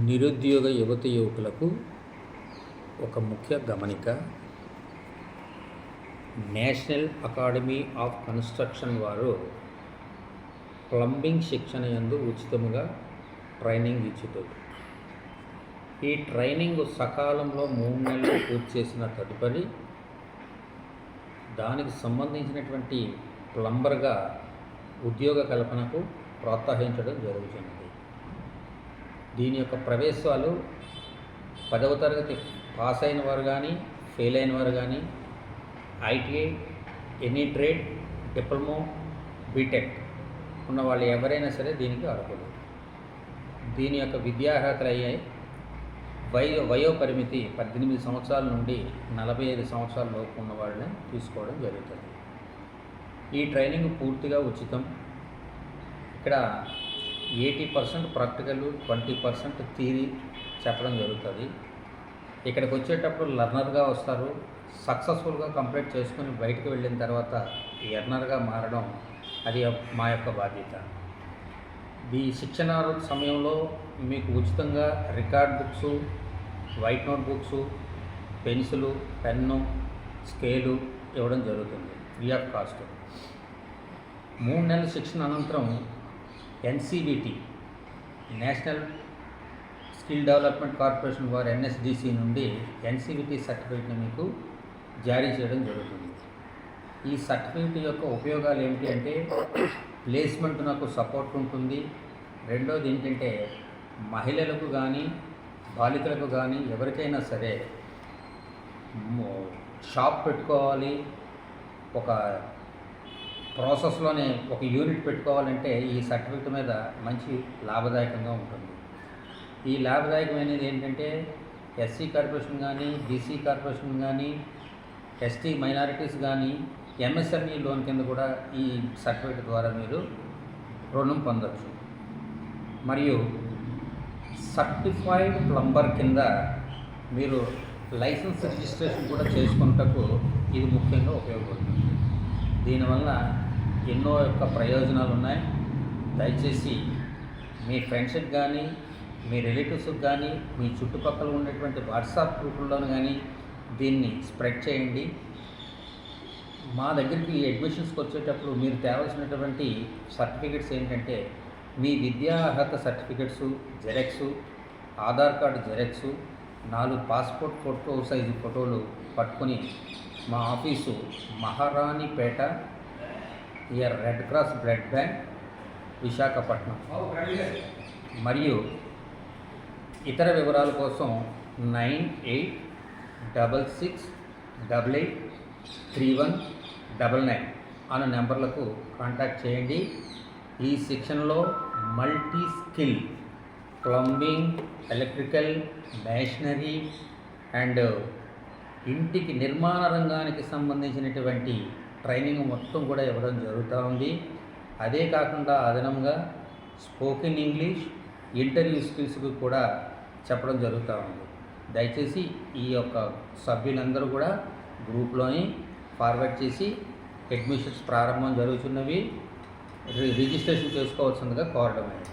నిరుద్యోగ యువకులకు ఒక ముఖ్య గమనిక. నేషనల్ అకాడమీ ఆఫ్ కన్స్ట్రక్షన్ వారు ప్లంబింగ్ శిక్షణ యందు ఉచితముగా ట్రైనింగ్ ఇచ్చుతుంది. ఈ ట్రైనింగ్ సకాలంలో 3 నెలలు పూర్తి చేసిన తదుపరి దానికి సంబంధించినటువంటి ప్లంబర్గా ఉద్యోగ కల్పనకు ప్రోత్సహించడం జరుగుతున్నది. దీని యొక్క ప్రవేశాలు 10వ తరగతి పాస్ అయిన వారు కానీ, ఫెయిల్ అయిన వారు కానీ, ITI, any trade, diploma, BTech ఉన్న వాళ్ళు ఎవరైనా సరే దీనికి అర్హులు. దీని యొక్క విద్యార్హతలు అయ్యాయి. వయో పరిమితి 18 సంవత్సరాల నుండి 45 సంవత్సరాల లోపు ఉన్న వాళ్ళని తీసుకోవడం జరుగుతుంది. ఈ ట్రైనింగ్ పూర్తిగా ఉచితం. ఇక్కడ 80% ప్రాక్టికల్, 20% థియరీ చెప్పడం జరుగుతుంది. ఇక్కడికి వచ్చేటప్పుడు లర్నర్గా వస్తారు. సక్సెస్ఫుల్గా కంప్లీట్ చేసుకుని బయటకు వెళ్ళిన తర్వాత ఎర్నర్గా మారడం అది మా యొక్క బాధ్యత. ఈ శిక్షణ సమయంలో మీకు ఉచితంగా record books, white note books, pencil, pen, scale ఇవ్వడం జరుగుతుంది ఫ్రీ ఆఫ్ కాస్ట్. 3 నెలల శిక్షణ అనంతరం NCVT national skill development corporation వారు NSDC నుండి NCVT సర్టిఫికేట్ని మీకు జారీ చేయడం జరుగుతుంది. ఈ సర్టిఫికేట్ యొక్క ఉపయోగాలు ఏమిటి అంటే ప్లేస్మెంట్ నాకు సపోర్ట్ ఉంటుంది. రెండోది ఏంటంటే మహిళలకు కానీ, బాలికలకు కానీ ఎవరికైనా సరే షాప్ పెట్టుకోవాలి, ఒక ప్రాసెస్లోనే ఒక యూనిట్ పెట్టుకోవాలంటే ఈ సర్టిఫికేట్ మీద మంచి లాభదాయకంగా ఉంటుంది. ఈ లాభదాయకమైనది ఏంటంటే SC కార్పొరేషన్ కానీ, BC కార్పొరేషన్ కానీ, ST మైనారిటీస్ కానీ MSME లోన్ కింద కూడా ఈ సర్టిఫికేట్ ద్వారా మీరు రుణం పొందవచ్చు. మరియు సర్టిఫైడ్ ప్లంబర్ కింద మీరు లైసెన్స్ రిజిస్ట్రేషన్ కూడా చేసుకున్నటకు ఇది ముఖ్యంగా ఉపయోగపడుతుంది. దీనివల్ల ఎన్నో యొక్క ప్రయోజనాలు ఉన్నాయి. దయచేసి మీ ఫ్రెండ్స్కి కానీ, మీ రిలేటివ్స్కి కానీ, మీ చుట్టుపక్కల ఉన్నటువంటి వాట్సాప్ గ్రూపుల్లోనూ కానీ దీన్ని స్ప్రెడ్ చేయండి. మా దగ్గరికి అడ్మిషన్స్కి వచ్చేటప్పుడు మీరు తేవాల్సినటువంటి సర్టిఫికెట్స్ ఏంటంటే మీ విద్యా అర్హత certificates, xerox, Aadhaar card xerox, 4 passport photo size ఫోటోలు పట్టుకొని మా office Maharanipeta red cross blood bank, Visakhapatnam. మరియు ఇతర వివరాల కోసం 9866883199 అనే నెంబర్లకు కాంటాక్ట్ చేయండి. ఈ శిక్షణలో multi skill plumbing, electrical, masonry and ఇంటికి నిర్మాణ రంగానికి సంబంధించినటువంటి ట్రైనింగ్ మొత్తం కూడా ఇవ్వడం జరుగుతూ ఉంది. అదే కాకుండా అదనంగా స్పోకెన్ ఇంగ్లీష్, ఇంటర్వ్యూ స్కిల్స్కి కూడా చెప్పడం జరుగుతూ ఉంది. దయచేసి ఈ యొక్క సభ్యులందరూ కూడా గ్రూప్లోని ఫార్వర్డ్ చేసి అడ్మిషన్స్ ప్రారంభం జరుగుతున్నవి రిజిస్ట్రేషన్ చేసుకోవాల్సిందిగా కోరడం అనేది.